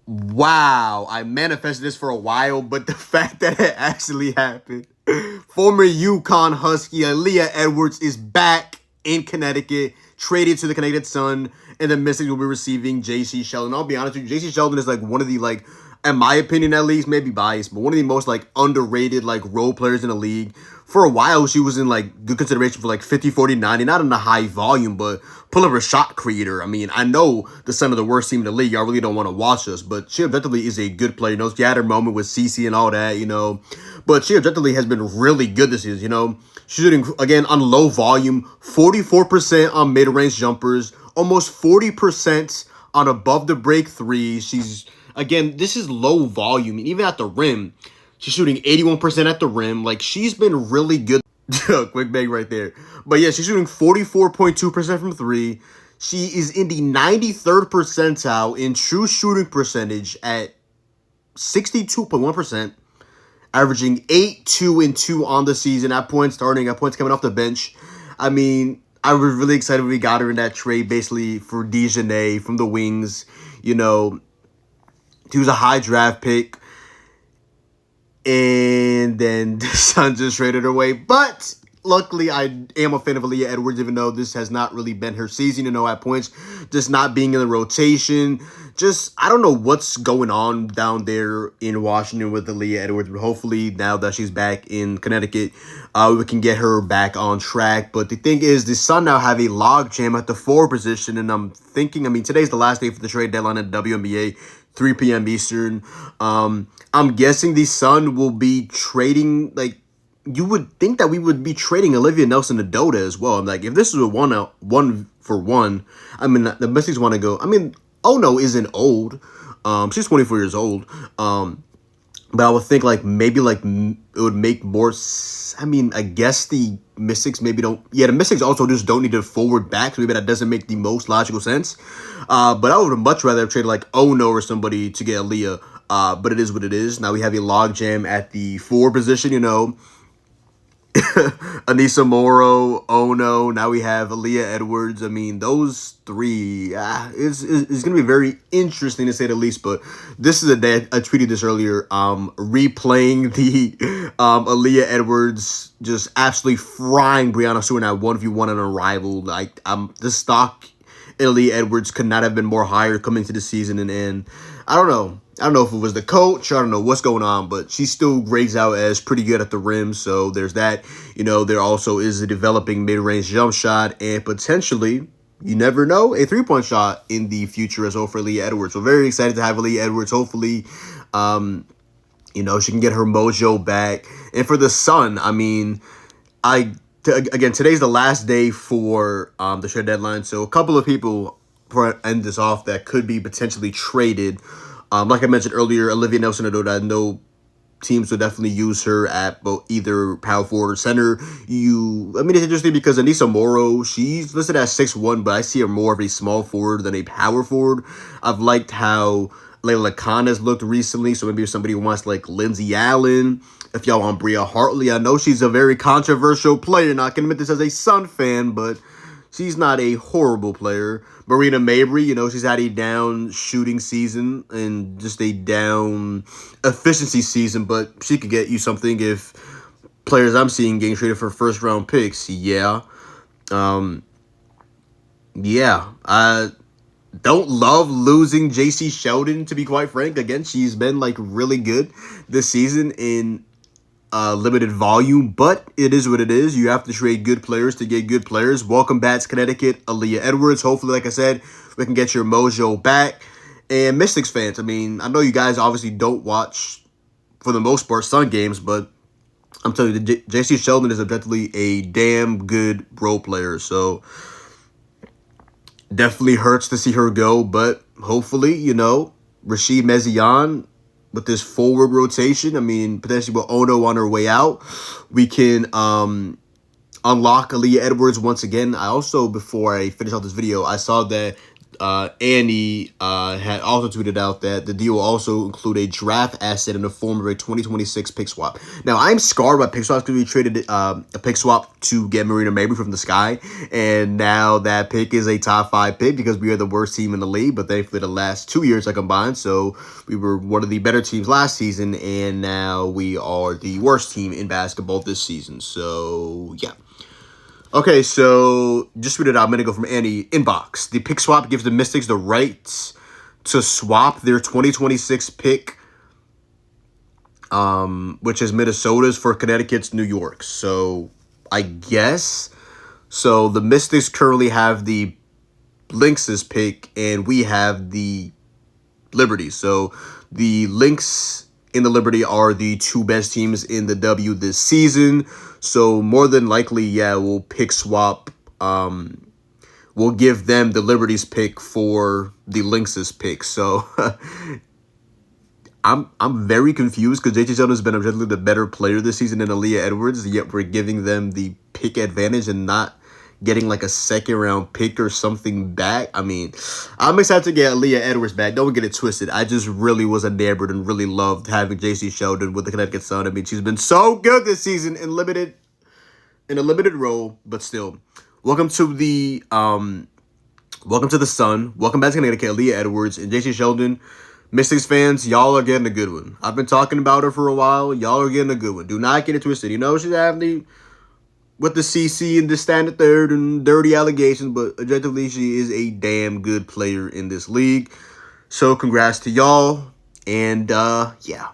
Wow, I manifested this for a while, but the fact that it actually happened. Former UConn Husky Aaliyah Edwards is back in Connecticut, traded to the Connecticut Sun, and the Mystics will be receiving Jacy Sheldon. I'll be honest with you, Jacy Sheldon is like one of the in my opinion at least, maybe biased, but one of the most underrated role players in the league. For a while, she was in good consideration for 50, 40, 90, not in a high volume, but pull up a shot creator. I mean, I know the Sun are the worst team in the league. Y'all really don't want to watch us, but she objectively is a good player. You know, she had her moment with CC and all that, but she objectively has been really good this season, She's shooting, again, on low volume, 44% on mid-range jumpers, almost 40% on above the break threes. Again, this is low volume, and even at the rim, she's shooting 81% at the rim. She's been really good. Quick bang right there. But yeah, she's shooting 44.2% from three. She is in the 93rd percentile in true shooting percentage at 62.1%, averaging 8, 2, and 2 on the season, at points starting, at points coming off the bench. I mean, I was really excited when we got her in that trade, basically, for Diehard from the Wings. He was a high draft pick. And then the Suns just traded her away. But luckily, I am a fan of Aaliyah Edwards, even though this has not really been her season, at points. Just not being in the rotation. I don't know what's going on down there in Washington with Aaliyah Edwards. But hopefully, now that she's back in Connecticut, we can get her back on track. But the thing is, the Sun now have a logjam at the 4 position. And I'm thinking, today's the last day for the trade deadline at WNBA. 3 p.m. Eastern. I'm guessing the Sun will be trading, you would think that we would be trading Olivia Nelson-Ododa as well. I'm if this is a one for one, the Mystics want to go. Ono isn't old. She's 24 years old. But I would think maybe it would make more. I guess the Mystics maybe don't. Yeah, the Mystics also just don't need a forward back. So maybe that doesn't make the most logical sense. But I would much rather have traded Ono or somebody to get Aaliyah. But it is what it is. Now we have a logjam at the 4 position. Anissa Morrow, Ono. Now we have Aaliyah Edwards. Those 3 is going to be very interesting to say the least. But this is a day, I tweeted this earlier, replaying the Aaliyah Edwards just absolutely frying Brianna Stewart at 1v1 on Arrival. The stock in Aaliyah Edwards could not have been more higher coming into the season. And I don't know. I don't know if it was the coach. I don't know what's going on, but she still grades out as pretty good at the rim. So there's that. There also is a developing mid-range jump shot and potentially, you never know, a 3-point shot in the future as well for Aaliyah Edwards. So very excited to have Aaliyah Edwards. Hopefully, she can get her mojo back. And for the Sun, again, today's the last day for the trade deadline. So a couple of people, before I end this off, that could be potentially traded. Like I mentioned earlier, Olivia Nelson-Ododa, I know teams will definitely use her at both either power forward or center. It's interesting because Anissa Morrow, she's listed as 6'1", but I see her more of a small forward than a power forward. I've liked how Layla Khan has looked recently, so maybe if somebody wants Lindsay Allen, if y'all want Bria Hartley, I know she's a very controversial player, not gonna admit this as a Sun fan, but she's not a horrible player. Marina Mabry, she's had a down shooting season and just a down efficiency season, but she could get you something if players I'm seeing getting traded for first-round picks. Yeah. I don't love losing Jacy Sheldon, to be quite frank. Again, she's been, really good this season in limited volume, but it is what it is. You have to trade good players to get good players. Welcome back to Connecticut, Aaliyah Edwards. Hopefully, like I said, we can get your mojo back. And Mystics fans, I know you guys obviously don't watch, for the most part, Sun games, but I'm telling you, Jacy Sheldon is objectively a damn good role player. So definitely hurts to see her go, but hopefully, Rashid Mezian, with this forward rotation, potentially with Ono on her way out, we can unlock Aaliyah Edwards once again. I also, before I finish off this video, I saw that Annie had also tweeted out that the deal will also include a draft asset in the form of a 2026 pick swap. Now, I'm scarred by pick swaps because we traded a pick swap to get Marina Mabry from the Sky, and now that pick is a top 5 pick because we are the worst team in the league, but thankfully the last 2 years are combined, so we were one of the better teams last season, and now we are the worst team in basketball this season, so yeah. Okay, so just read it out a minute ago from Annie. Inbox. The pick swap gives the Mystics the right to swap their 2026 pick, which is Minnesota's, for Connecticut's New York. So I guess. So the Mystics currently have the Lynx's pick, and we have the Liberty. So the Lynx and the Liberty are the 2 best teams in the W this season. So more than likely, yeah, we'll pick swap. We'll give them the Liberty's pick for the Lynx's pick. So I'm very confused because Jacy Sheldon has been objectively the better player this season than Aaliyah Edwards. Yet we're giving them the pick advantage and not getting like a 2nd round pick or something back. I mean, I'm excited to get Aaliyah Edwards back. Don't get it twisted. I just really was enamored and really loved having Jacy Sheldon with the Connecticut Sun. I mean, she's been so good this season in a limited role, but still. Welcome to the Sun. Welcome back to Connecticut, Aaliyah Edwards and Jacy Sheldon. Mystics fans, y'all are getting a good one. I've been talking about her for a while. Y'all are getting a good one. Do not get it twisted. You know she's having with the CC and the standard third and dirty allegations, but objectively, she is a damn good player in this league. So congrats to y'all, and yeah.